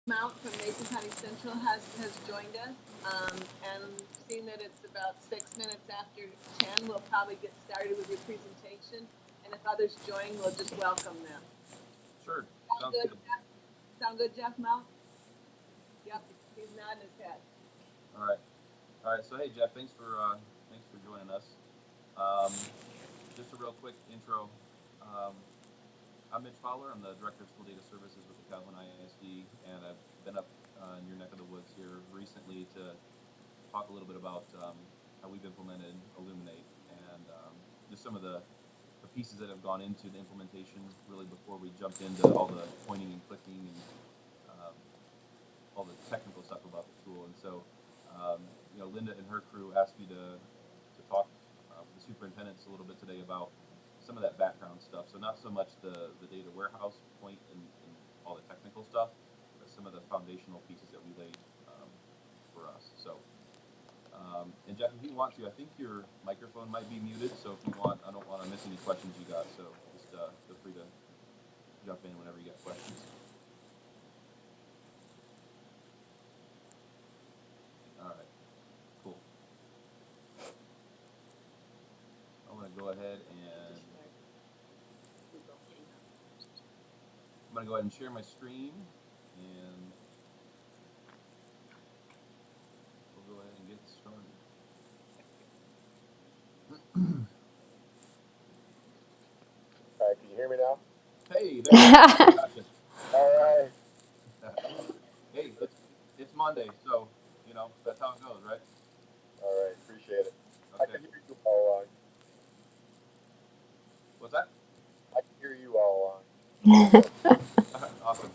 Mount from Mason County Central has joined us, and seeing that it's about 6 minutes after 10, we'll probably get started with your presentation, and if others join, we'll just welcome them. Sure. Sound good, Jeff? Sound good, Jeff Mount? Yep, he's nodding his head. All right. So hey, Jeff, thanks for joining us. Just a real quick intro. I'm Mitch Fowler. I'm the Director of School Data Services with the Calhoun ISD, and I've been up in your neck of the woods here recently to talk a little bit about how we've implemented Illuminate and just some of the pieces that have gone into the implementation, really before we jumped into all the pointing and clicking and all the technical stuff about the tool. And so, Linda and her crew asked me to talk with the superintendents a little bit today about some of that background stuff. So not so much the data warehouse point and all the technical stuff, but some of the foundational pieces that we laid for us. So, and Jeff, if you want to, I think your microphone might be muted. So if you want, I don't want to miss any questions you got. So just feel free to jump in whenever you got questions. All right, cool. I'm going to go ahead and share my screen, and we'll go ahead and get started. All right, can you hear me now? Hey, there. All right. Hey, it's Monday, so that's how it goes, right? All right, appreciate it. Okay. I can hear you all along. What's that? I can hear you all along. Awesome.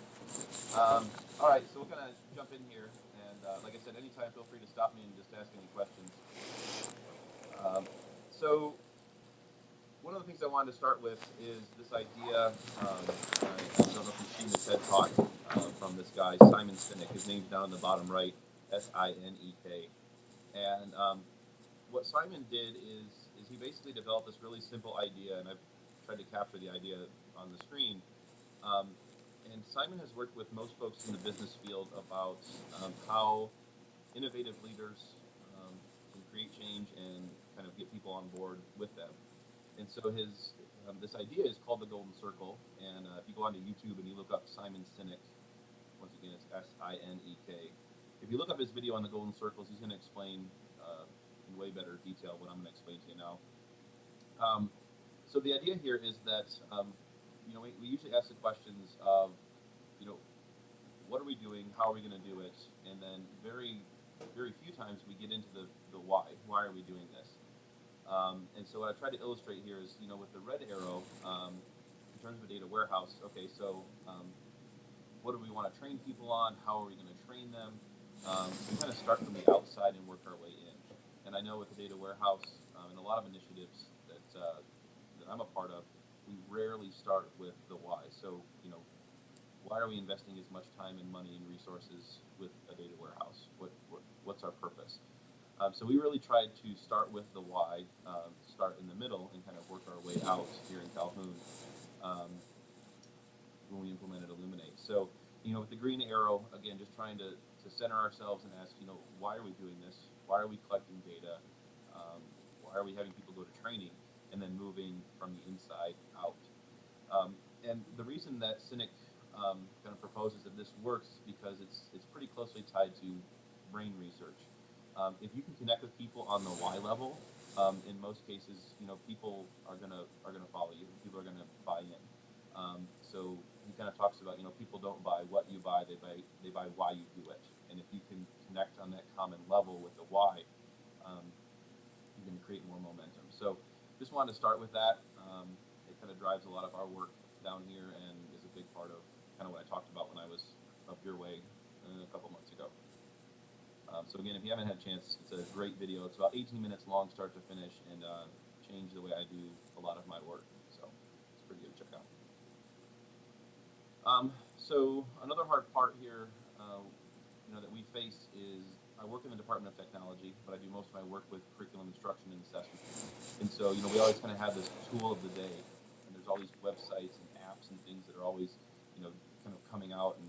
All right, so we're gonna jump in here, and like I said, anytime, feel free to stop me and just ask any questions. So one of the things I wanted to start with is this idea. I don't know if you've seen the TED Talk from this guy, Simon Sinek. His name's down in the bottom right, S-I-N-E-K. And what Simon did is he basically developed this really simple idea, and I've tried to capture the idea on the screen. And Simon has worked with most folks in the business field about how innovative leaders can create change and kind of get people on board with them. And so his this idea is called the Golden Circle. And if you go onto YouTube and you look up Simon Sinek, once again it's S-I-N-E-K. If you look up his video on the Golden Circles, he's going to explain in way better detail what I'm going to explain to you now. So the idea here is that we usually ask the questions of what are we doing, how are we going to do it, and then very very few times we get into the why. Why are we doing this? And so what I try to illustrate here is, with the red arrow, in terms of a data warehouse, okay, so what do we want to train people on? How are we going to train them? We kind of start from the outside and work our way in. And I know with the data warehouse and a lot of initiatives that I'm a part of, we rarely start with the why. So, why are we investing as much time and money and resources with a data warehouse? What's our purpose? So we really tried to start with the why, start in the middle, and kind of work our way out here in Calhoun when we implemented Illuminate. So, with the green arrow, again, just trying to center ourselves and ask, why are we doing this? Why are we collecting data? Why are we having people go to training? And then moving from the inside out. And the reason that Sinek kind of proposes that this works is because it's pretty closely tied to brain research. If you can connect with people on the why level, in most cases, people are gonna follow you. People are gonna buy in. So he kind of talks about, people don't buy what you buy; they buy why you do it. And if you can connect on that common level with the why, you can create more momentum. So just wanted to start with that. It kind of drives a lot of our work down here and is a big part of kind of what I talked about when I was up your way a couple months ago. So again, if you haven't had a chance, it's a great video. It's about 18 minutes long, start to finish, and changed the way I do a lot of my work. So it's pretty good to check out. So another hard part here, that we face is I work in the Department of Technology, but I do most of my work with curriculum instruction and assessment. And so, we always kind of have this tool of the day, and there's all these websites and apps and things that are always, kind of coming out, and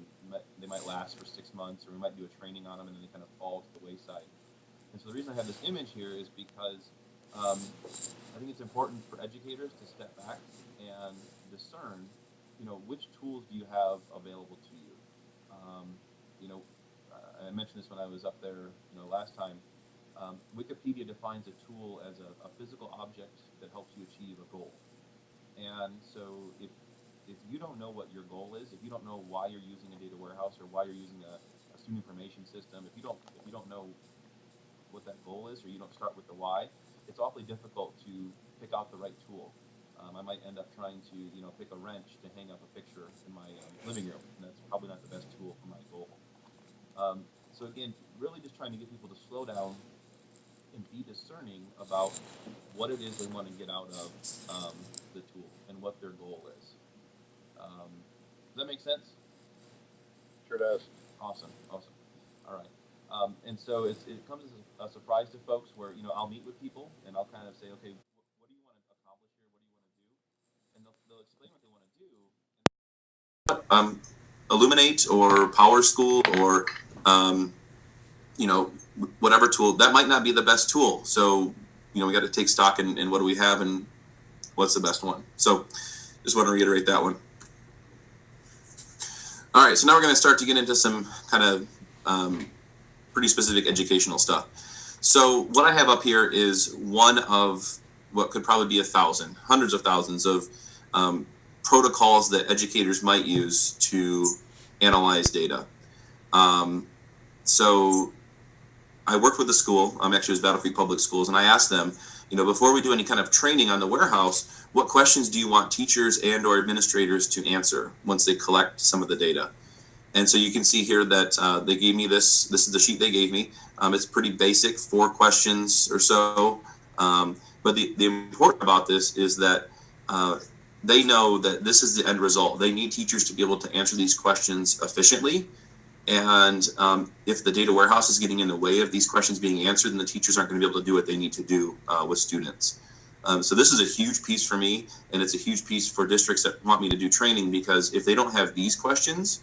they might last for 6 months, or we might do a training on them, and then they kind of fall to the wayside. And so the reason I have this image here is because I think it's important for educators to step back and discern, which tools do you have available to you. I mentioned this when I was up there, last time. Wikipedia defines a tool as a physical object that helps you achieve a goal. And so if you don't know what your goal is, if you don't know why you're using a data warehouse or why you're using a student information system, if you don't know what that goal is, or you don't start with the why, it's awfully difficult to pick out the right tool. I might end up trying to pick a wrench to hang up a picture in my living room, and that's probably not the best tool for my goal. So again, really just trying to get people to slow down and be discerning about what it is they want to get out of the tool and what their goal is. Does that make sense? Sure does. Awesome. All right. And so it comes as a surprise to folks where, I'll meet with people and I'll kind of say, okay, what do you want to accomplish here? What do you want to do? And they'll explain what they want to do. Illuminate or Power School or, whatever tool, that might not be the best tool. So, we got to take stock in what do we have and what's the best one. So just want to reiterate that one. All right, so now we're going to start to get into some kind of pretty specific educational stuff. So what I have up here is one of what could probably be 1,000, hundreds of thousands of protocols that educators might use to analyze data. So I worked with a school, actually it was Battle Creek Public Schools, and I asked them, before we do any kind of training on the warehouse, what questions do you want teachers and or administrators to answer once they collect some of the data? And so you can see here that they gave me this is the sheet they gave me. It's pretty basic, 4 questions or so. But the important about this is that they know that this is the end result. They need teachers to be able to answer these questions efficiently. And if the data warehouse is getting in the way of these questions being answered, then the teachers aren't going to be able to do what they need to do with students. So this is a huge piece for me, and it's a huge piece for districts that want me to do training, because if they don't have these questions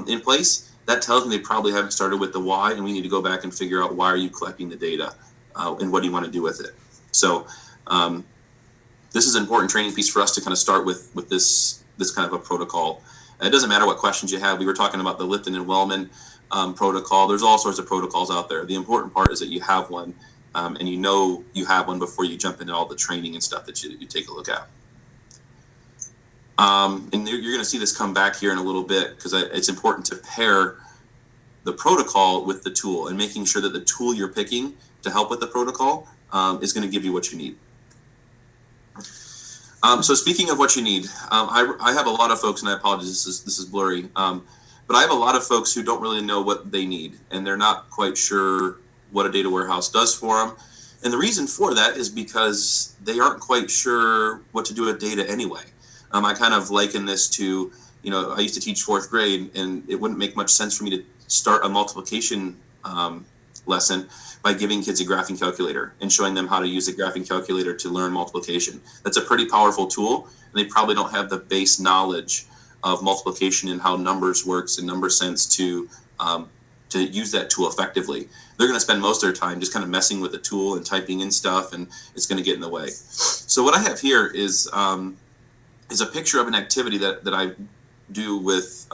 in place, that tells me they probably haven't started with the why, and we need to go back and figure out why are you collecting the data and what do you want to do with it. So this is an important training piece for us to kind of start with this kind of a protocol. It doesn't matter what questions you have. We were talking about the Lipton and Wellman protocol. There's all sorts of protocols out there. The important part is that you have one, and you have one before you jump into all the training and stuff that you take a look at. And you're going to see this come back here in a little bit, because it's important to pair the protocol with the tool and making sure that the tool you're picking to help with the protocol is going to give you what you need. So speaking of what you need, I have a lot of folks, and I apologize, this is blurry, but I have a lot of folks who don't really know what they need, and they're not quite sure what a data warehouse does for them. And the reason for that is because they aren't quite sure what to do with data anyway. I kind of liken this to, I used to teach 4th grade, and it wouldn't make much sense for me to start a multiplication lesson by giving kids a graphing calculator and showing them how to use a graphing calculator to learn multiplication. That's a pretty powerful tool, and they probably don't have the base knowledge of multiplication and how numbers works in number sense to use that tool effectively. They're going to spend most of their time just kind of messing with the tool and typing in stuff, and it's going to get in the way. So what I have here is a picture of an activity that I do with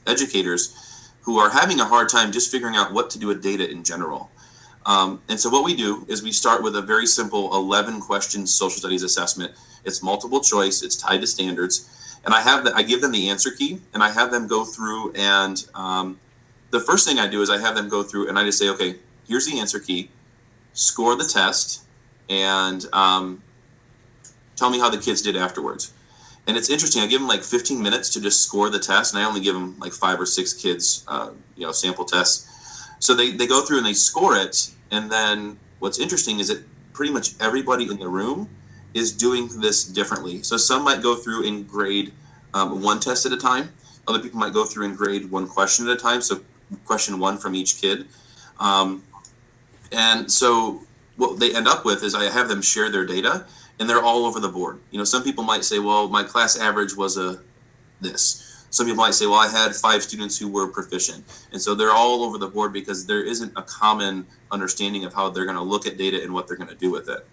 educators who are having a hard time just figuring out what to do with data in general. And so what we do is we start with a very simple 11-question social studies assessment. It's multiple choice, it's tied to standards, and I give them the answer key, and I have them go through, and the first thing I do is I have them go through and I just say, okay, here's the answer key, score the test, and tell me how the kids did afterwards. And it's interesting, I give them like 15 minutes to just score the test, and I only give them like 5 or 6 kids, sample tests. So they go through and they score it, and then what's interesting is that pretty much everybody in the room is doing this differently. So some might go through and grade 1 test at a time. Other people might go through and grade 1 question at a time, so question 1 from each kid. And so what they end up with is I have them share their data, and they're all over the board. Some people might say, well, my class average was this. Some people might say, well, I had 5 students who were proficient. And so they're all over the board because there isn't a common understanding of how they're going to look at data and what they're going to do with it.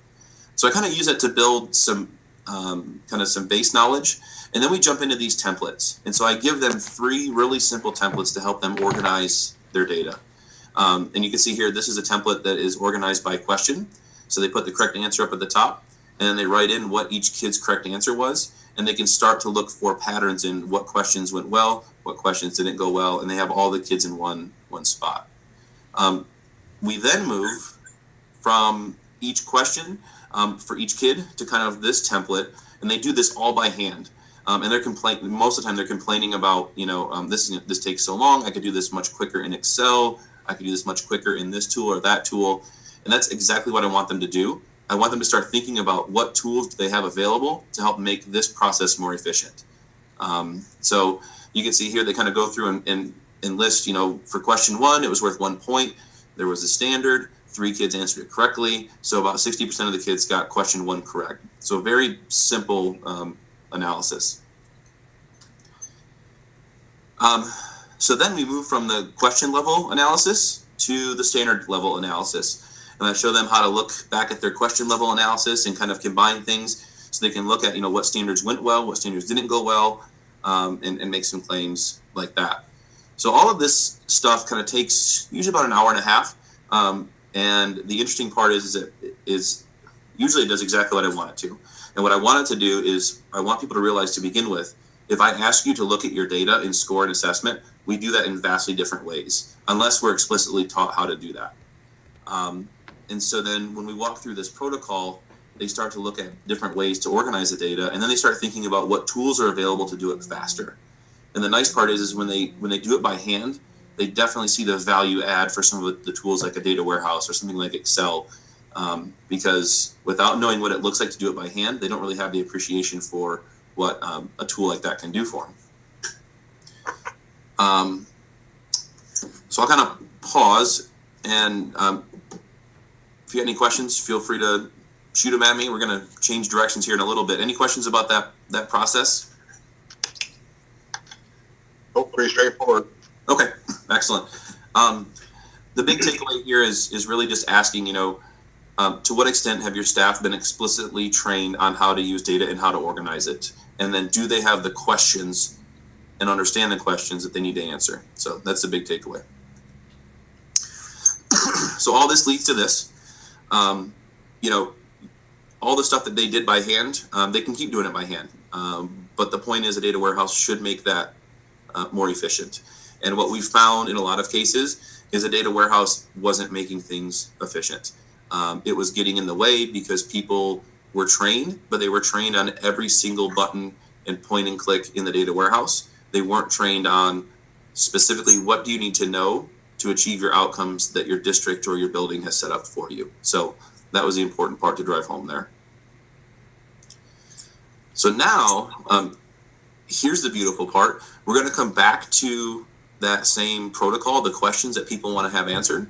So I kind of use it to build some some base knowledge. And then we jump into these templates. And so I give them 3 really simple templates to help them organize their data. And you can see here, this is a template that is organized by question. So they put the correct answer up at the top, and then they write in what each kid's correct answer was. And they can start to look for patterns in what questions went well, what questions didn't go well, and they have all the kids in one spot. We then move from each question for each kid to kind of this template, and they do this all by hand. And they're most of the time they're complaining about, this takes so long. I could do this much quicker in Excel. I could do this much quicker in this tool or that tool. And that's exactly what I want them to do. I want them to start thinking about what tools do they have available to help make this process more efficient. So you can see here, they kind of go through and list, for question 1, it was worth 1 point. There was a standard, 3 kids answered it correctly. So about 60% of the kids got question 1 correct. So very simple analysis. So then we move from the question level analysis to the standard level analysis. And I show them how to look back at their question level analysis and kind of combine things so they can look at, what standards went well, what standards didn't go well, and make some claims like that. So all of this stuff kind of takes usually about an hour and a half. And the interesting part is usually it does exactly what I want it to. And what I want it to do is I want people to realize to begin with, if I ask you to look at your data and score an assessment, we do that in vastly different ways, unless we're explicitly taught how to do that. And so then when we walk through this protocol, they start to look at different ways to organize the data, and then they start thinking about what tools are available to do it faster. And the nice part is when they do it by hand, they definitely see the value add for some of the tools like a data warehouse or something like Excel, because without knowing what it looks like to do it by hand, they don't really have the appreciation for what a tool like that can do for them. So I'll kind of pause, and if you have any questions, feel free to shoot them at me. We're going to change directions here in a little bit. Any questions about that process? Oh, pretty straightforward. Okay, excellent. The big takeaway here is really just asking, to what extent have your staff been explicitly trained on how to use data and how to organize it? And then do they have the questions and understand the questions that they need to answer? So that's the big takeaway. So all this leads to this. All the stuff that they did by hand, they can keep doing it by hand. But the point is a data warehouse should make that more efficient. And what we found in a lot of cases is a data warehouse wasn't making things efficient. It was getting in the way because people were trained, but they were trained on every single button and point and click in the data warehouse. They weren't trained on specifically what do you need to know to achieve your outcomes that your district or your building has set up for you. So that was the important part to drive home there. So now, here's the beautiful part. We're going to come back to that same protocol, the questions that people want to have answered.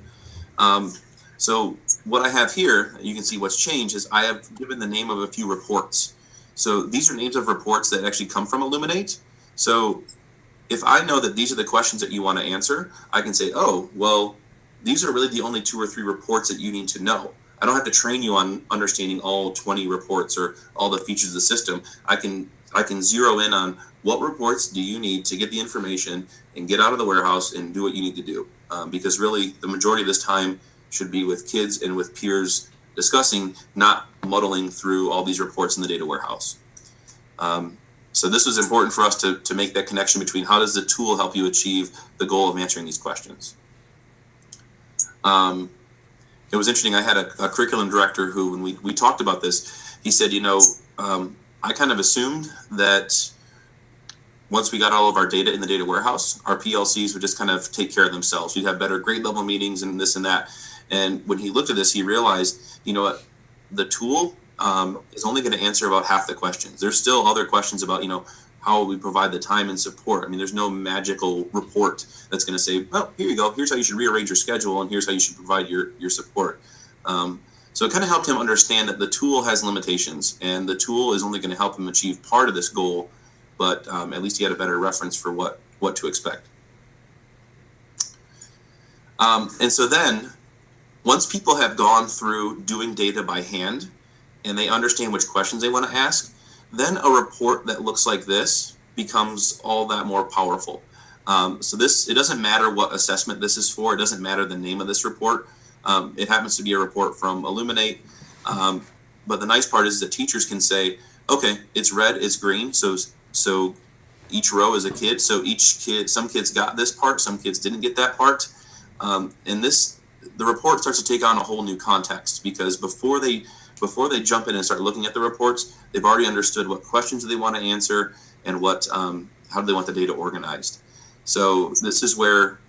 So what I have here, you can see what's changed, is I have given the name of a few reports. So these are names of reports that actually come from Illuminate. So if I know that these are the questions that you want to answer, I can say, oh, well, these are really the only 2 or 3 reports that you need to know. I don't have to train you on understanding all 20 reports or all the features of the system. I can zero in on what reports do you need to get the information and get out of the warehouse and do what you need to do. Because really the majority of this time should be with kids and with peers discussing, not muddling through all these reports in the data warehouse. So this was important for us to make that connection between how does the tool help you achieve the goal of answering these questions. It was interesting. I had a curriculum director who, when we talked about this, he said, I kind of assumed that once we got all of our data in the data warehouse, our PLCs would just kind of take care of themselves. We'd have better grade level meetings and this and that. And when he looked at this, he realized, what, the tool is only going to answer about half the questions. There's still other questions about, how we provide the time and support. I mean, there's no magical report that's going to say, well, here you go. Here's how you should rearrange your schedule, and here's how you should provide your support. So it kind of helped him understand that the tool has limitations, and the tool is only going to help him achieve part of this goal. but at least you had a better reference for what to expect. And so then, once people have gone through doing data by hand and they understand which questions they want to ask, then a report that looks like this becomes all that more powerful. So it doesn't matter what assessment this is for. It doesn't matter the name of this report. It happens to be a report from Illuminate. But the nice part is that teachers can say, okay, it's red, it's green. So each row is a kid. So some kids got this part, some kids didn't get that part. And the report starts to take on a whole new context, because before they jump in and start looking at the reports, they've already understood what questions do they want to answer and how do they want the data organized. So this is where,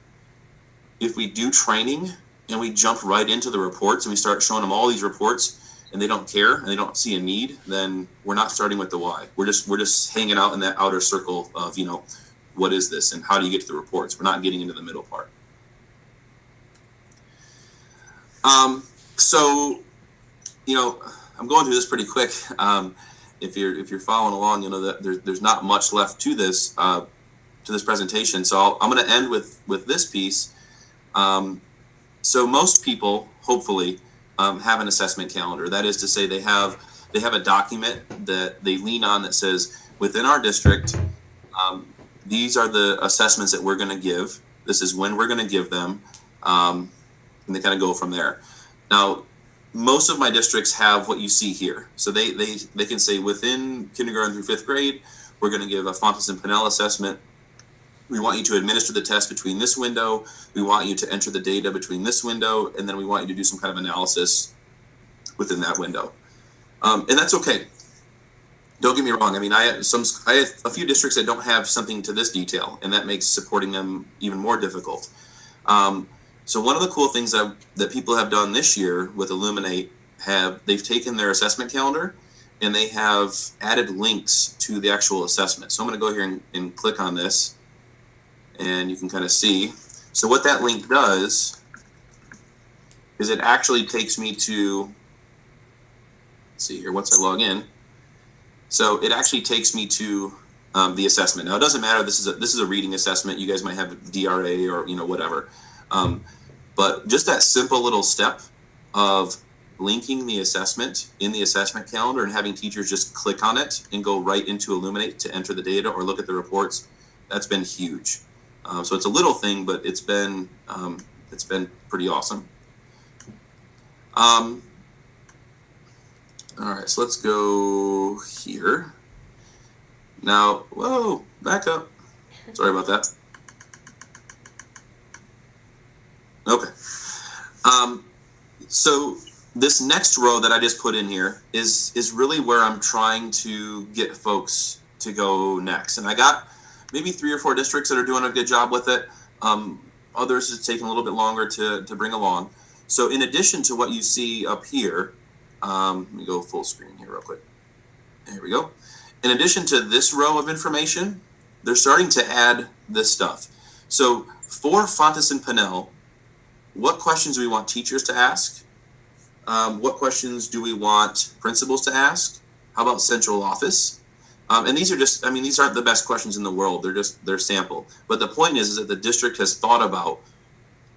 if we do training and we jump right into the reports and we start showing them all these reports and they don't care and they don't see a need, then we're not starting with the why. We're just hanging out in that outer circle of, what is this and how do you get to the reports? We're not getting into the middle part. So, I'm going through this pretty quick. If you're following along, that there's not much left to this presentation. So I'm going to end with this piece. So most people, hopefully, have an assessment calendar. That is to say, they have a document that they lean on that says, within our district, these are the assessments that we're going to give. This is when we're going to give them. And they kind of go from there. Now, most of my districts have what you see here. So they can say, within kindergarten through 5th grade, we're going to give a Fontes and Pinnell assessment. We want you to administer the test between this window. We want you to enter the data between this window, and then we want you to do some kind of analysis within that window. And that's okay. Don't get me wrong. I mean, I have a few districts that don't have something to this detail, and that makes supporting them even more difficult. So one of the cool things that people have done this year with Illuminate, they've taken their assessment calendar and they have added links to the actual assessment. So I'm going to go here and click on this, and you can kind of see. So what that link does is it actually takes me to, let's see here, once I log in. So it actually takes me to the assessment. Now, it doesn't matter. This is a reading assessment. You guys might have DRA or whatever. But just that simple little step of linking the assessment in the assessment calendar and having teachers just click on it and go right into Illuminate to enter the data or look at the reports, that's been huge. So it's a little thing, but it's been pretty awesome. All right, so let's go here. Now, whoa, back up. Sorry about that. Okay. So this next row that I just put in here is really where I'm trying to get folks to go next. And I got maybe 3 or 4 districts that are doing a good job with it. Others it's taking a little bit longer to bring along. So in addition to what you see up here, let me go full screen here real quick. There we go. In addition to this row of information, they're starting to add this stuff. So for Fontes and Pinnell, what questions do we want teachers to ask? What questions do we want principals to ask? How about central office? And these are just, these aren't the best questions in the world. They're sample. But the point is that the district has thought about,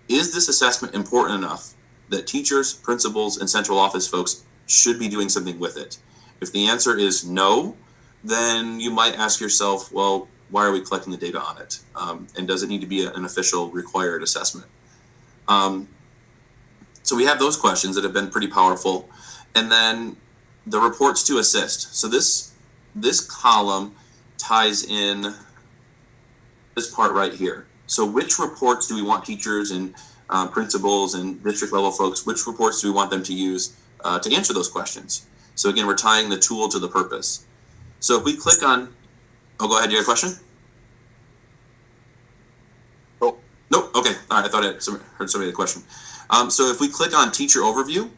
is this assessment important enough that teachers, principals, and central office folks should be doing something with it? If the answer is no, then you might ask yourself, well, why are we collecting the data on it? And does it need to be an official required assessment? So we have those questions that have been pretty powerful. And then the reports to assist. So this column ties in this part right here. So which reports do we want teachers and principals and district level folks, which reports do we want them to use to answer those questions? So again, we're tying the tool to the purpose. So if we click on, go ahead, you have a question? Nope. Okay. All right. I thought I heard somebody had a question. So if we click on Teacher Overview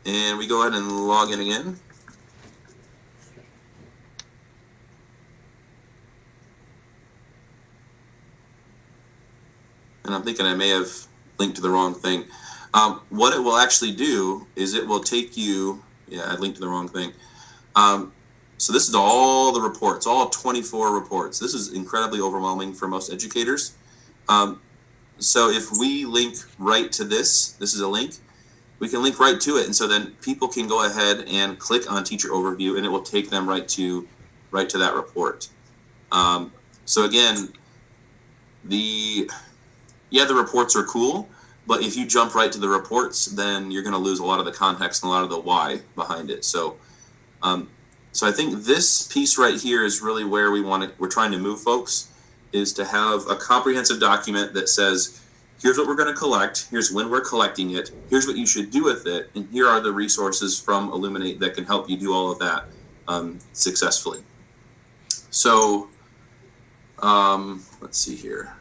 and we go ahead and log in again. And I'm thinking I may have linked to the wrong thing. What it will actually do is it will take you, I linked to the wrong thing. So this is all the reports, all 24 reports. This is incredibly overwhelming for most educators. So if we link right to this is a link, we can link right to it. And so then people can go ahead and click on teacher overview and it will take them right to that report. So again, the reports are cool, but if you jump right to the reports, then you're going to lose a lot of the context and a lot of the why behind it. So I think this piece right here is really where we're trying to move folks, is to have a comprehensive document that says, here's what we're going to collect, here's when we're collecting it, here's what you should do with it, and here are the resources from Illuminate that can help you do all of that successfully. So let's see here.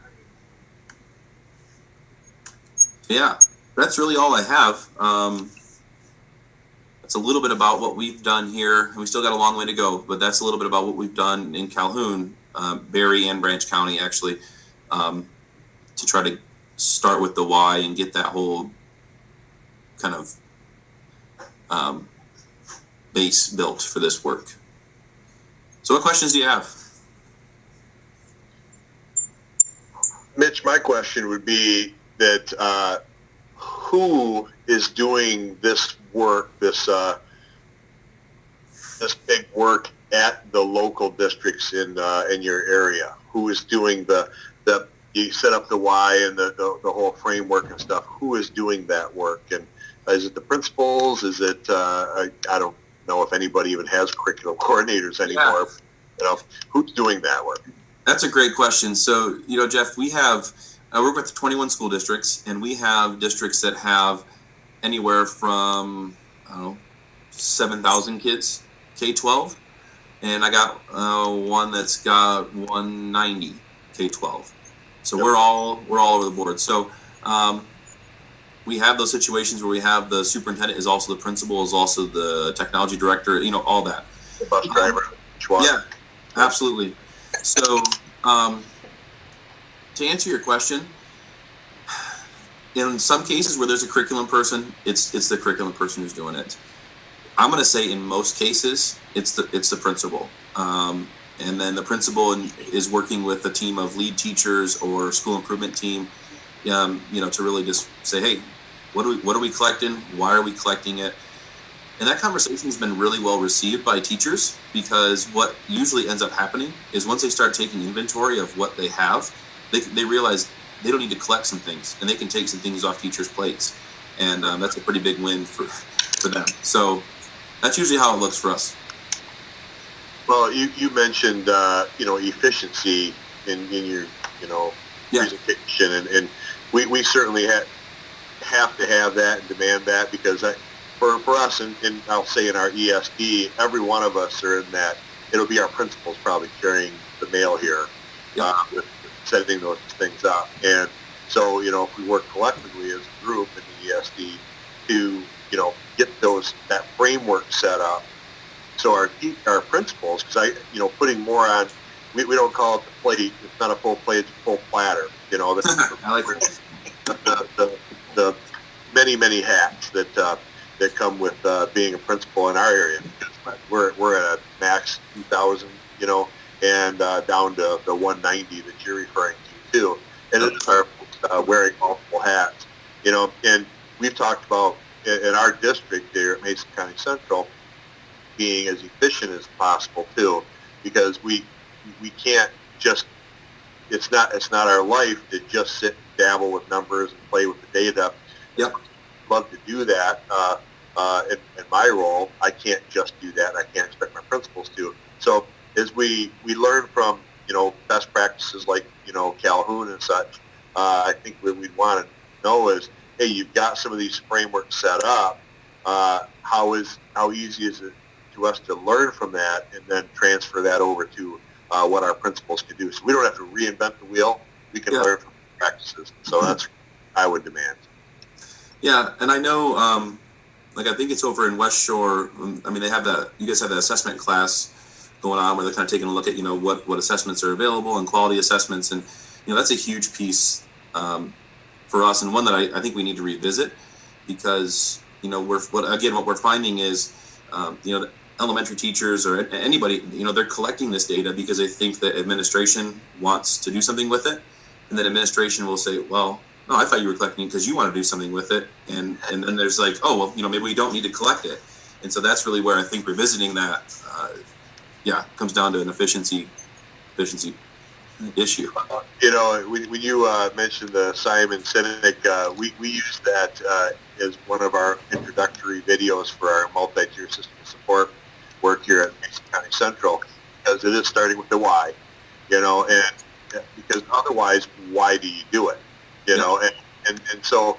Yeah, that's really all I have. That's a little bit about what we've done here, and we still got a long way to go, but that's a little bit about what we've done in Calhoun, Berry and Branch County, actually, to try to start with the why and get that whole kind of base built for this work. So what questions do you have? Mitch, my question would be that who is doing this work, this big work at the local districts in your area? Who is doing the you set up the why and the whole framework and stuff? Who is doing that work? And is it the principals? Is it I don't know if anybody even has curriculum coordinators anymore. Yeah. Who's doing that work? That's a great question. So, Jeff, we have I work with 21 school districts, and we have districts that have anywhere from 7,000 kids, K-12, and I got one that's got 190 K-12. So we're all over the board. So we have those situations where we have the superintendent is also the principal, is also the technology director, all that. The bus driver. Yeah, absolutely. So to answer your question, in some cases where there's a curriculum person, it's the curriculum person who's doing it. I'm going to say in most cases, it's the principal. And then the principal is working with a team of lead teachers or school improvement team, to really just say, hey, what are we collecting? Why are we collecting it? And that conversation has been really well received by teachers, because what usually ends up happening is once they start taking inventory of what they have, they realize they don't need to collect some things, and they can take some things off teachers' plates. And that's a pretty big win for them. So that's usually how it looks for us. Well, you mentioned efficiency in your presentation, and we certainly have to have that and demand that, because for us, and I'll say in our ESD, every one of us are in that. It'll be our principals probably carrying the mail here, with setting those things up. And so, if we work collectively as a group in the ESD to, get that framework set up, so our principals, because putting more on, we don't call it the plate. It's not a full plate; it's a full platter. I like the many hats that come with being a principal in our area. We're at a max 2,000, and down to the 190 that you're referring to too. And it's our wearing multiple hats, And we've talked about in our district there at Mason County Central being as efficient as possible too, because we can't just. It's not our life to just sit and dabble with numbers and play with the data. Yep. Love to do that. In my role, I can't just do that. I can't expect my principals to. So as we learn from best practices like Calhoun and such, I think what we'd want to know is, hey, you've got some of these frameworks set up. How easy is it to us to learn from that and then transfer that over to what our principals can do? So we don't have to reinvent the wheel. We can learn from practices. So that's what I would demand. Yeah, and I know, I think it's over in West Shore. They have you guys have the assessment class going on where they're kind of taking a look at, what assessments are available and quality assessments. And, that's a huge piece for us, and one that I think we need to revisit, because, what we're finding is, elementary teachers or anybody, they're collecting this data because they think that administration wants to do something with it, and then administration will say, well, no, I thought you were collecting it because you want to do something with it, and then there's like, oh, well, maybe we don't need to collect it, and so that's really where I think revisiting that, comes down to an efficiency issue. When you mentioned the Simon Sinek, we use that as one of our introductory videos for our multi-tier system support work here at Mason County Central, because it is starting with the why, and because otherwise, why do you do it? And so,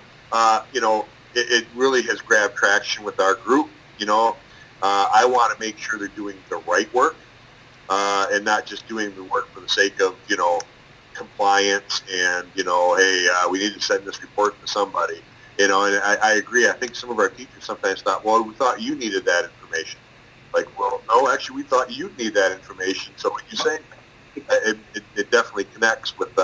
it really has grabbed traction with our group. I want to make sure they're doing the right work, and not just doing the work for the sake of, compliance and, hey, we need to send this report to somebody, and I agree. I think some of our teachers sometimes thought, well, we thought you needed that information. Like, well, no, actually, we thought you need that information. So when you say it definitely connects with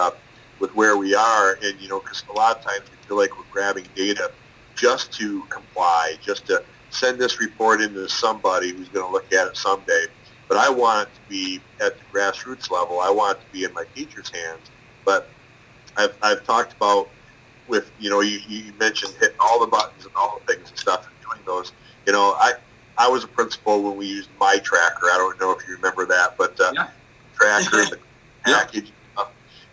where we are, and, because a lot of times we feel like we're grabbing data just to comply, just to send this report into somebody who's going to look at it someday. But I want it to be at the grassroots level. I want it to be in my teacher's hands. But I've talked about with, you mentioned hitting all the buttons and all the things and stuff and doing those. I was a principal when we used My Tracker. I don't know if you remember that, but Tracker, the package,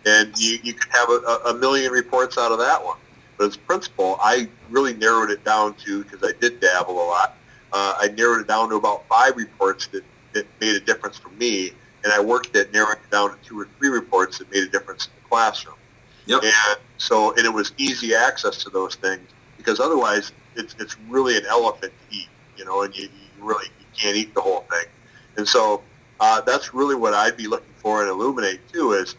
and you could have a million reports out of that one. But as a principal, I really narrowed it down to, because I did dabble a lot, I narrowed it down to about 5 reports that made a difference for me, and I worked at narrowing it down to 2 or 3 reports that made a difference in the classroom. Yep. And it was easy access to those things, because otherwise it's really an elephant to eat, and you can't eat the whole thing. And so that's really what I'd be looking for in Illuminate too, is,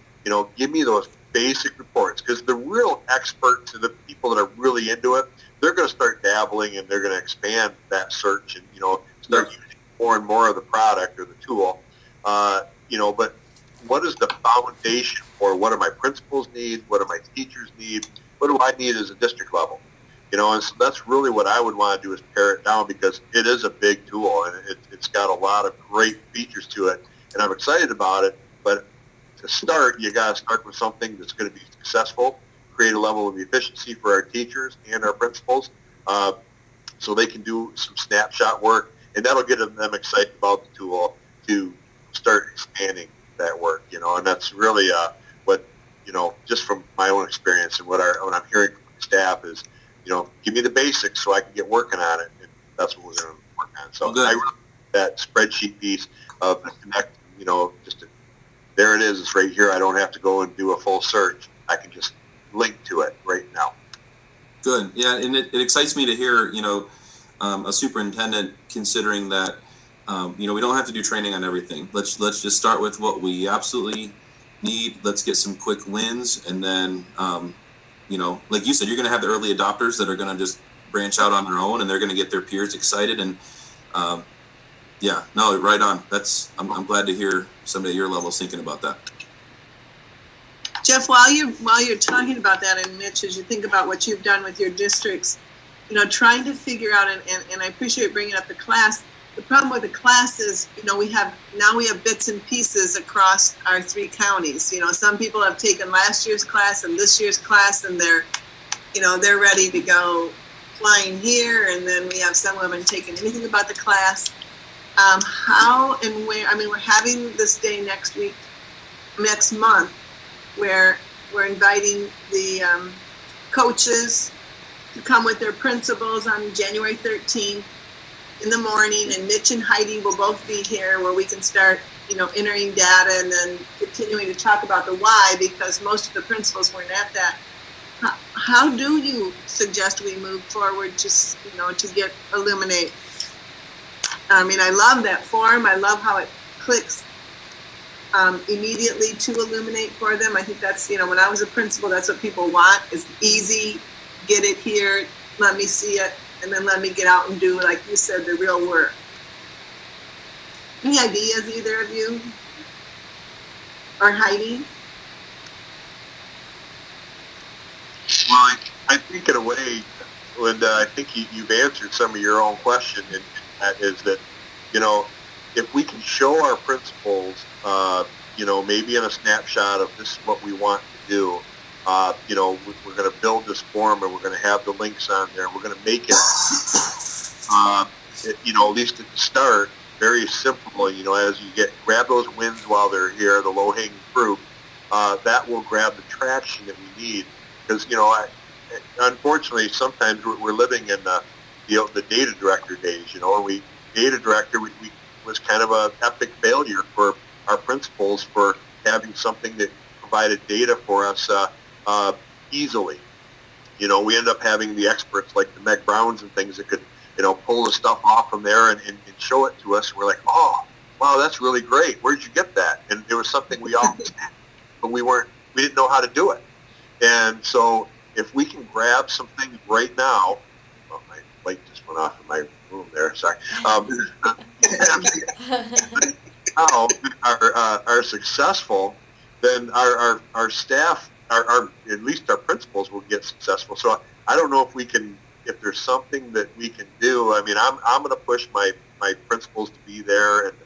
give me those basic reports, because the real experts and the people that are really into it, they're going to start dabbling and they're going to expand that search and, start using more and more of the product or the tool. But what is the foundation for what do my principals need? What do my teachers need? What do I need as a district level? And so that's really what I would want to do, is pare it down, because it is a big tool and it's got a lot of great features to it, and I'm excited about it. But to start, you got to start with something that's going to be successful, create a level of efficiency for our teachers and our principals, so they can do some snapshot work, and that'll get them excited about the tool to start expanding that work, and that's really what, just from my own experience and what I'm hearing from the staff is, give me the basics so I can get working on it, and that's what we're going to work on. So I really that spreadsheet piece of the connect, there it is. It's right here. I don't have to go and do a full search. I can just link to it right now. Good. Yeah, and it excites me to hear, a superintendent considering that, we don't have to do training on everything. Let's just start with what we absolutely need. Let's get some quick wins, and then, like you said, you're going to have the early adopters that are going to just branch out on their own, and they're going to get their peers excited. And right on. I'm glad to hear somebody at your level is thinking about that. Jeff, while you're talking about that, and Mitch, as you think about what you've done with your districts, trying to figure out, and I appreciate bringing up the class. The problem with the class is, we have bits and pieces across our 3 counties. Some people have taken last year's class and this year's class, and they're ready to go flying here. And then we have some who haven't taken anything about the class. How and where? I mean, we're having this day next month, where we're inviting the coaches to come with their principals on January 13th. In the morning, and Mitch and Heidi will both be here, where we can start, entering data and then continuing to talk about the why, because most of the principals weren't at that. How do you suggest we move forward to get Illuminate? I mean, I love that form. I love how it clicks immediately to Illuminate for them. I think that's, when I was a principal, that's what people want, is easy, get it here, let me see it, and then let me get out and do, like you said, the real work. Any ideas, either of you? Or Heidi? Well, I think in a way, Linda, I think you've answered some of your own question, and that is that, if we can show our principals, maybe in a snapshot of this is what we want to do, we're going to build this form and we're going to have the links on there. We're going to make it, at least at the start, very simple. As you grab those wins while they're here, the low-hanging fruit, that will grab the traction that we need. Because, unfortunately, sometimes we're living in the data director days, and data director was kind of an epic failure for our principals for having something that provided data for us easily. We end up having the experts like the Meg Browns and things that could, pull the stuff off from there and show it to us. And we're like, oh, wow, that's really great. Where'd you get that? And it was something we always had, but we didn't know how to do it. And so if we can grab some things right now, my light just went off in my room there, sorry. Now are successful, then our staff, at least our principals will get successful. So I don't know if there's something that we can do. I mean, I'm going to push my principals to be there and,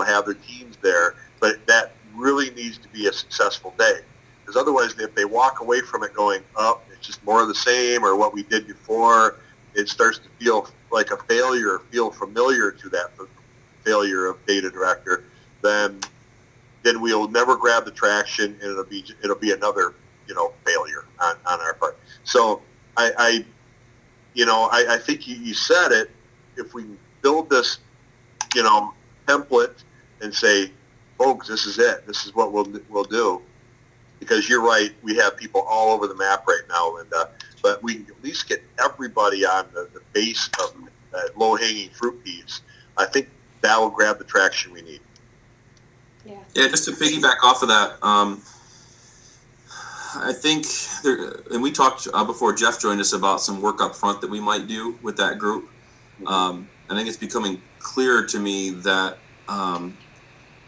have their teams there, but that really needs to be a successful day. Because otherwise, if they walk away from it going, oh, it's just more of the same or what we did before, it starts to feel like a failure, feel familiar to that failure of data director, then we'll never grab the traction, and it'll be another failure on our part. So I think you said it. If we build this template and say, folks, this is it. This is what we'll do. Because you're right, we have people all over the map right now, Linda. But we can at least get everybody on the base of that low-hanging fruit piece. I think that will grab the traction we need. Yeah, just to piggyback off of that, I think and we talked before Jeff joined us about some work up front that we might do with that group. I think it's becoming clear to me that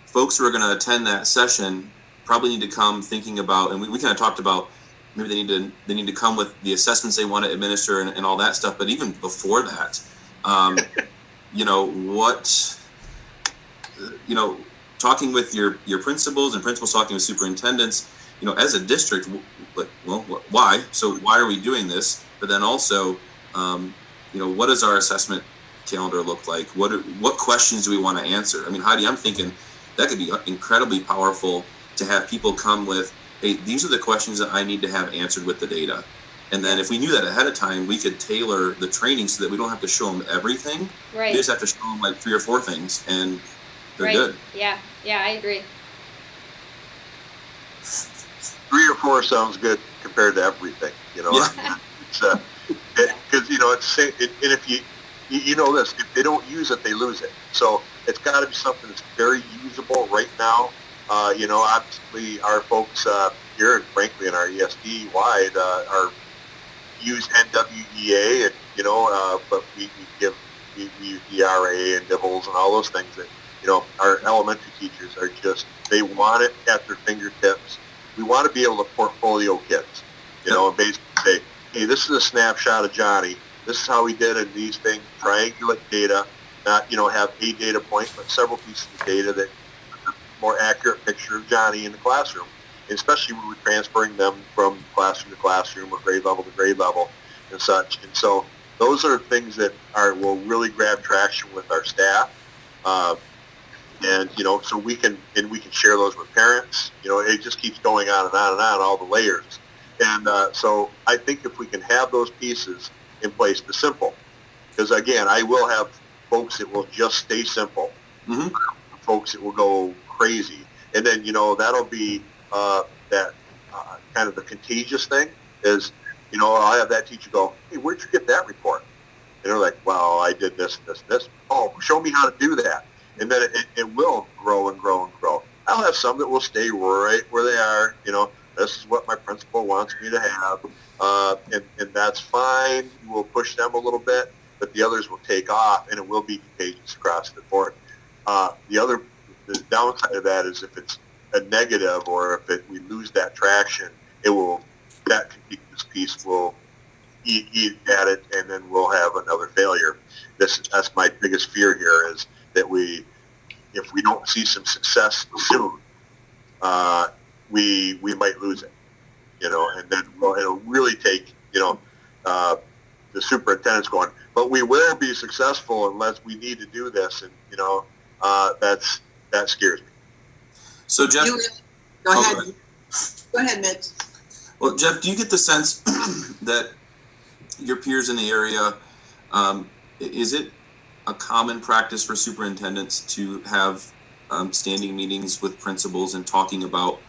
folks who are going to attend that session probably need to come thinking about, and we kind of talked about maybe they need to come with the assessments they want to administer and all that stuff. But even before that, talking with your principals and principals talking with superintendents, as a district, well, why? So why are we doing this? But then also, what does our assessment calendar look like? What questions do we want to answer? I mean, Heidi, I'm thinking that could be incredibly powerful to have people come with, hey, these are the questions that I need to have answered with the data. And then if we knew that ahead of time, we could tailor the training so that we don't have to show them everything. Right. We just have to show them like 3 or 4 things, and they're good. Yeah, I agree. 3 or 4 sounds good compared to everything, Yeah. Because it's and if you know this, if they don't use it, they lose it. So it's got to be something that's very usable right now. Obviously our folks here, and frankly in our ESD wide, are use NWEA, and but we use ERA and DIBELS and all those things that our elementary teachers are they want it at their fingertips. We want to be able to portfolio kids, and basically say, hey, this is a snapshot of Johnny. This is how we did in these things. Triangulate data, not have a data point, but several pieces of data that more accurate picture of Johnny in the classroom, especially when we're transferring them from classroom to classroom or grade level to grade level and such. And so those are things that will really grab traction with our staff. So we can share those with parents. It just keeps going on and on and on, all the layers. And so I think if we can have those pieces in place, the simple, because again, I will have folks that will just stay simple, folks that will go crazy, and then that'll be that kind of the contagious thing is I'll have that teacher go, hey, where'd you get that report? And they're like, well, I did this. Oh, show me how to do that. And then it will grow and grow and grow. I'll have some that will stay right where they are. This is what my principal wants me to have, and that's fine. We'll push them a little bit, but the others will take off, and it will be contagious across the board. The downside of that is if it's a negative or if we lose that traction, that contiguous piece will eat at it, and then we'll have another failure. That's my biggest fear here is that we if we don't see some success soon, we might lose it, and then it'll really take, the superintendent's going, but we will be successful unless we need to do this. And, that scares me. So Jeff, go ahead. Go ahead, Mitch. Well, Jeff, do you get the sense that your peers in the area, is it a common practice for superintendents to have standing meetings with principals and talking about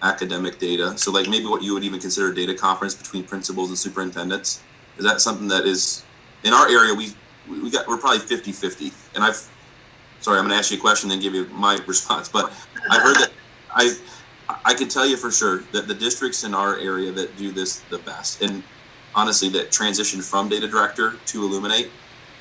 academic data? So like maybe what you would even consider a data conference between principals and superintendents? Is that something that is, in our area, we're probably 50-50. And I'm going to ask you a question and give you my response, but I've heard that I can tell you for sure that the districts in our area that do this the best, and honestly that transitioned from data director to Illuminate,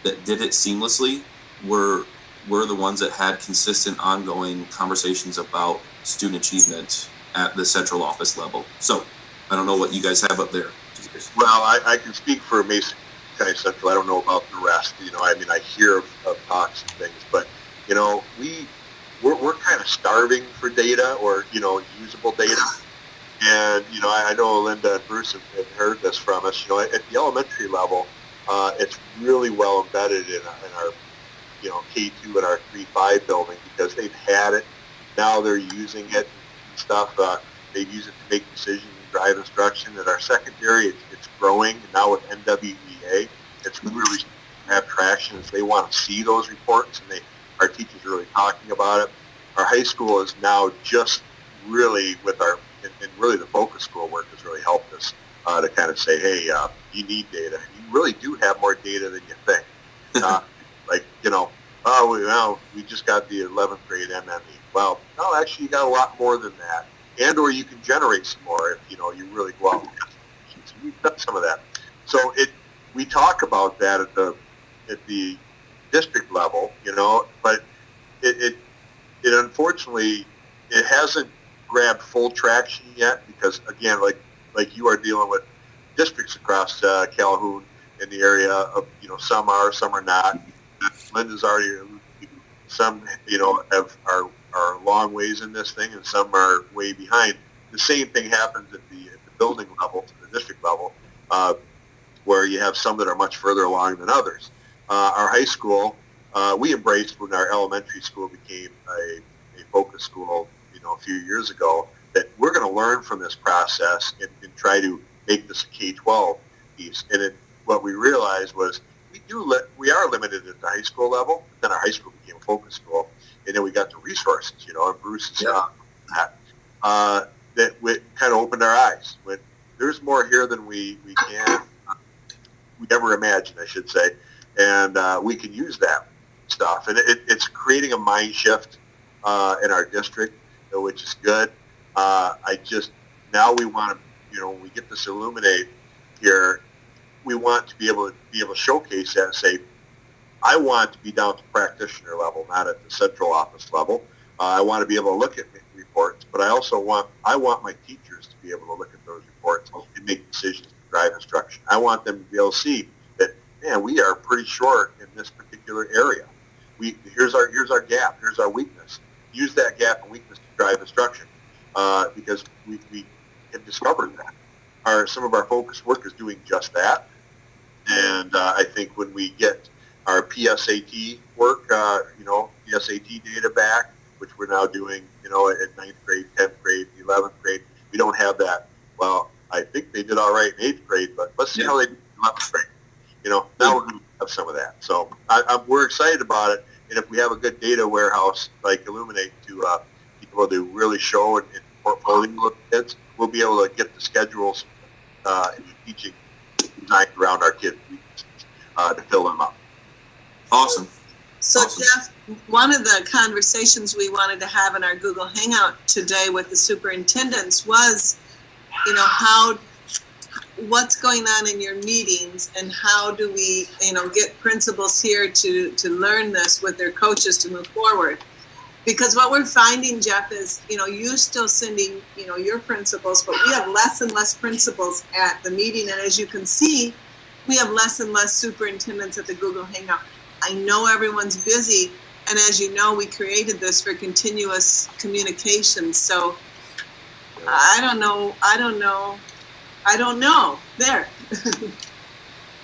that did it seamlessly, were the ones that had consistent ongoing conversations about student achievement at the central office level. So I don't know what you guys have up there. Well, I can speak for Mason County Central. I don't know about the rest. I hear of talks and things, but we're kind of starving for data or usable data. And I know Linda and Bruce have heard this from us. At the elementary level, it's really well embedded in our K2 and our 3-5 building because they've had it. Now they're using it and stuff. They use it to make decisions and drive instruction. At our secondary, it's growing. And now with NWEA, it's really have traction. As they want to see those reports, and our teachers are really talking about it. Our high school is now just really with and really the focus school work has really helped us to kind of say, hey, you need data. You really do have more data than you think. We just got the 11th grade MME. Well, no, actually, you got a lot more than that. And or you can generate some more if, you really go out. We've done some of that. So we talk about that at the district level, but it unfortunately, it hasn't grabbed full traction yet because, again, like you are dealing with districts across Calhoun in the area of, some are not. Linda's already, some, are long ways in this thing and some are way behind. The same thing happens at the building level, to the district level, where you have some that are much further along than others. Our high school, we embraced when our elementary school became a focus school, a few years ago, that we're going to learn from this process and try to make this a K-12 piece. And what we realized was we are limited at the high school level. Then our high school became a focus school, and then we got the resources, and Bruce and stuff that kind of opened our eyes. When there's more here than we ever imagined, I should say, and we can use that stuff. And it's creating a mind shift in our district, which is good. Now we want to, when we get this Illuminate here, we want to be able to showcase that and say, I want to be down to practitioner level, not at the central office level. I want to be able to look at reports, but I also want my teachers to be able to look at those reports and make decisions to drive instruction. I want them to be able to see that, man, we are pretty short in this particular area. Here's our gap. Here's our weakness. Use that gap and weakness to drive instruction, because we have discovered that. Some of our focus work is doing just that, and I think when we get our PSAT work, PSAT data back, which we're now doing, at 9th grade, 10th grade, 11th grade, we don't have that. Well, I think they did all right in 8th grade, but let's see how they do in 11th grade. Now we're going to have some of that. So we're excited about it. And if we have a good data warehouse like Illuminate to be able to really show and portfolio of kids, we'll be able to get the schedules and the teaching designed around our kids' to fill them up. Awesome. So Jeff, one of the conversations we wanted to have in our Google Hangout today with the superintendents was, what's going on in your meetings and how do we, get principals here to learn this with their coaches to move forward? Because what we're finding, Jeff, is, you still sending, your principals, but we have less and less principals at the meeting. And as you can see, we have less and less superintendents at the Google Hangout. I know everyone's busy, And as you know, we created this for continuous communication. So I don't know. There.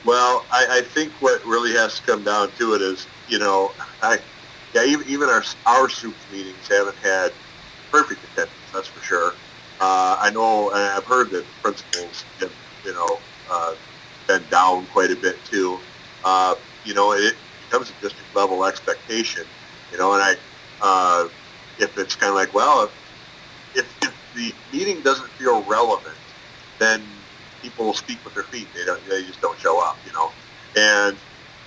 Well, I think what really has to come down to it is, even our Sups meetings haven't had perfect attendance, that's for sure. I know, and I've heard that principals have, been down quite a bit too. It becomes a district level expectation, and if it's kind of like, well, if the meeting doesn't feel relevant, then people will speak with their feet. They just don't show up, And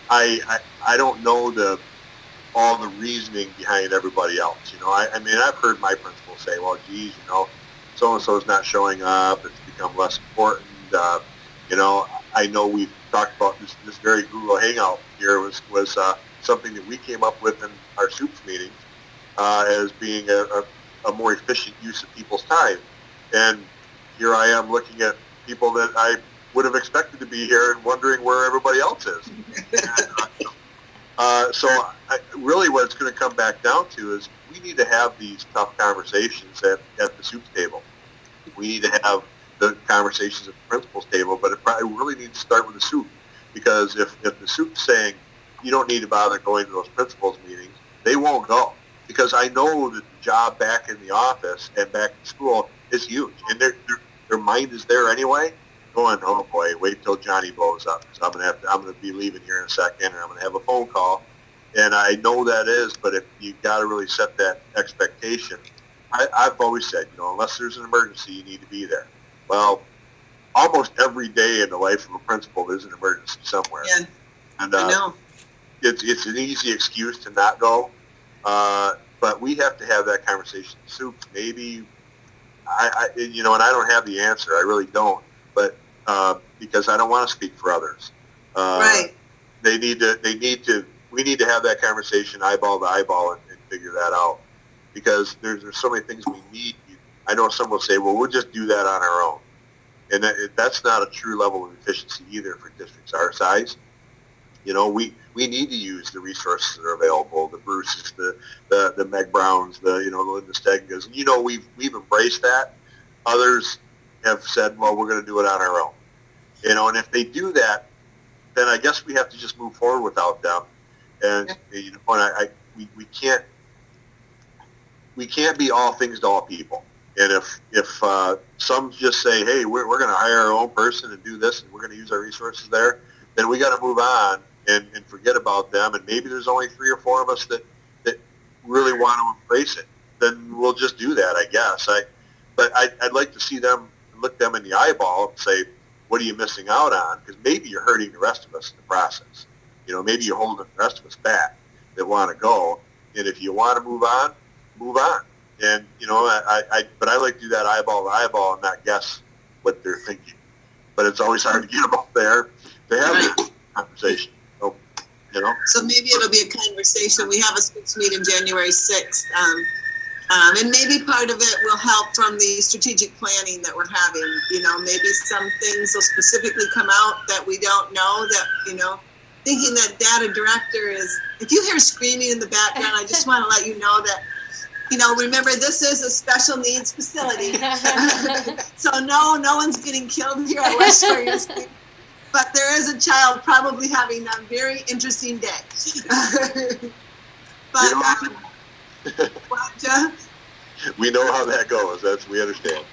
I don't know all the reasoning behind everybody else. I've heard my principal say, well, geez, so and so is not showing up. It's become less important. I know we've talked about this very Google Hangout here was something that we came up with in our Sups meetings as being a more efficient use of people's time. And here I am looking at people that I would have expected to be here and wondering where everybody else is. Really what it's going to come back down to is we need to have these tough conversations at the Sups table. We need to have the conversations at the principal's table, but it probably really needs to start with the Sups, because if the Sups saying you don't need to bother going to those principals meetings, they won't go, because I know that the job back in the office and back in school is huge, and their mind is there anyway, going, oh boy, wait till Johnny blows up, so I'm gonna be leaving here in a second, and I'm gonna have a phone call, and I know that is, but if you got to really set that expectation, I've always said, unless there's an emergency, you need to be there. Well, almost every day in the life of a principal, there's an emergency somewhere, and I know. It's an easy excuse to not go, but we have to have that conversation. Sups, maybe, and I don't have the answer. I really don't, but because I don't want to speak for others. Right. We need to have that conversation eyeball to eyeball and figure that out, because there's so many things we need. I know some will say, well, we'll just do that on our own. And that's not a true level of efficiency either for districts our size. We need to use the resources that are available, the Bruces, the Meg Browns, the Linda Stegas. And, we've embraced that. Others have said, well, we're going to do it on our own. And if they do that, then I guess we have to just move forward without them. And, we can't be all things to all people. And if some just say, hey, we're going to hire our own person and do this, and we're going to use our resources there, then we got to move on and forget about them. And maybe there's only 3 or 4 of us that really want to embrace it. Then we'll just do that, I guess. But I'd like to see them, look them in the eyeball and say, what are you missing out on? Because maybe you're hurting the rest of us in the process. Maybe you're holding the rest of us back that want to go. And if you want to move on, move on. And, but I like to do that eyeball to eyeball and not guess what they're thinking. But it's always hard to get them up there to have a conversation. So maybe it'll be a conversation. We have a Sups meeting January 6th. And maybe part of it will help from the strategic planning that we're having. Maybe some things will specifically come out that we don't know that, thinking that data director is, if you hear screaming in the background, I just want to let you know that, remember, this is a special needs facility. So no one's getting killed here at West Shore. But there is a child probably having a very interesting day. But, we know how that goes. We understand.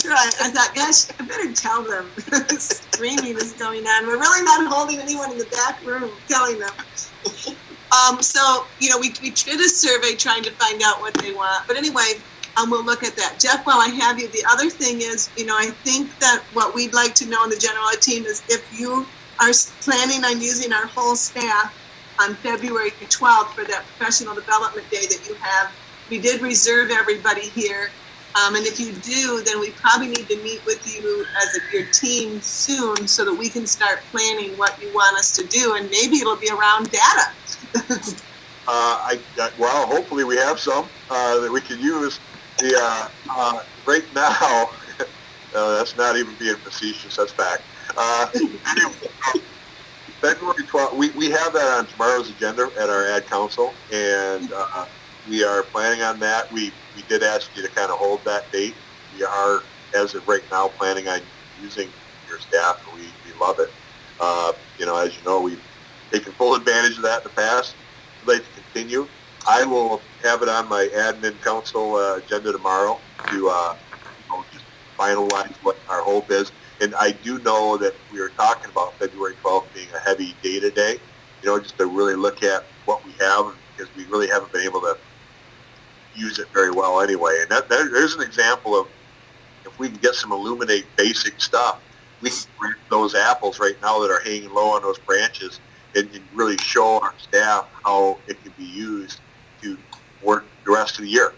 Right. I thought, gosh, I better tell them. Screaming is going on. We're really not holding anyone in the back room, telling them. We did a survey trying to find out what they want. But anyway, we'll look at that. Jeff, while I have you, the other thing is, I think that what we'd like to know in the general ed team is if you are planning on using our whole staff on February 12th for that professional development day that you have. We did reserve everybody here. And if you do, then we probably need to meet with you as your team soon so that we can start planning what you want us to do. And maybe it'll be around data. Well, hopefully we have some that we can use. Right now, that's not even being facetious, that's fact. February 12th, we have that on tomorrow's agenda at our ad council, and we are planning on that. We did ask you to kind of hold that date. We are, as of right now, planning on using your staff. We love it. As you know, we've taken full advantage of that in the past. We'd like to continue. I will have it on my admin council agenda tomorrow to just finalize what our hope is. And I do know that we were talking about February 12th being a heavy data day, just to really look at what we have, because we really haven't been able to use it very well anyway. And there's an example of, if we can get some Illuminate basic stuff, we can grant those apples right now that are hanging low on those branches and really show our staff how it can be used to work the rest of the year.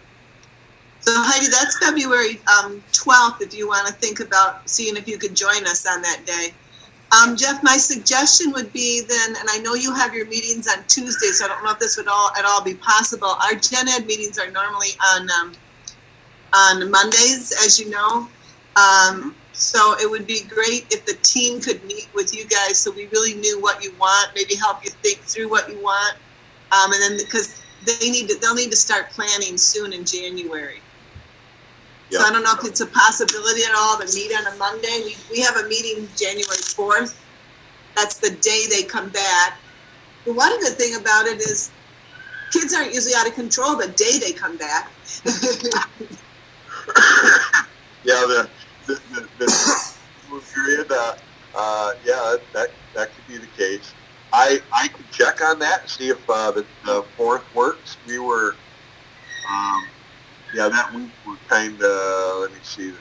So Heidi, that's February 12th, if you want to think about seeing if you could join us on that day. Jeff, my suggestion would be then, and I know you have your meetings on Tuesday, so I don't know if this would at all be possible. Our Gen Ed meetings are normally on Mondays, as you know. So it would be great if the team could meet with you guys so we really knew what you want, maybe help you think through what you want. And then, because they'll need to start planning soon in January. Yep. So I don't know if it's a possibility at all to meet on a Monday. We have a meeting January 4th. That's the day they come back. The one good thing about it is kids aren't usually out of control the day they come back. Yeah, the period, that could be the case. I can check on that and see if the 4th works. We were, that week we're kind of, let me see,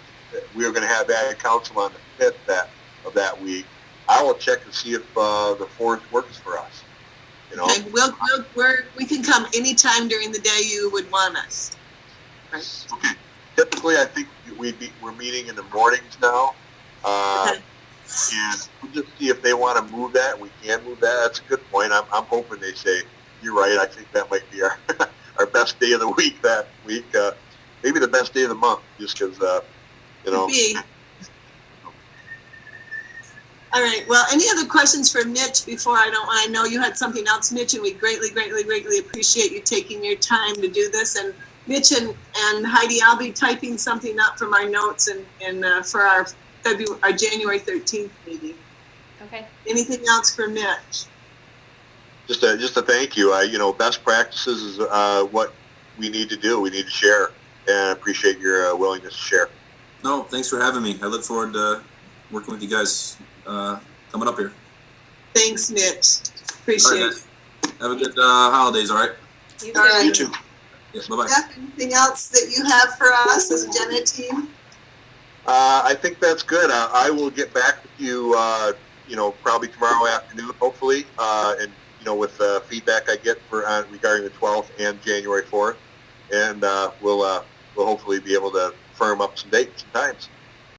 we were going to have ad council on the 5th of that week. I will check and see if the 4th works for us. Okay, we can come anytime during the day you would want us. Right. Okay. Typically, I think we're meeting in the mornings now. Okay. And we'll just see if they want to move that. We can move that. That's a good point. I'm hoping they say, you're right. I think that might be our our best day of the week that week. Maybe the best day of the month, just because, Could be. All right. Well, any other questions for Mitch before I know you had something else, Mitch, and we greatly, greatly, greatly appreciate you taking your time to do this. And Mitch and Heidi, I'll be typing something up from our notes and for our January 13th meeting. Okay. Anything else for Mitch? Just a thank you. Best practices is what we need to do. We need to share, and I appreciate your willingness to share. No, thanks for having me. I look forward to working with you guys coming up here. Thanks, Mitch. All Appreciate right, guys. Have a good holidays, all right? You All right. You too. Yes, bye-bye. Jeff, anything else that you have for us as a Gen Ed team? I think that's good. I will get back with you, probably tomorrow afternoon, hopefully, and with feedback I get regarding the 12th and January 4th, and we'll hopefully be able to firm up some dates and times.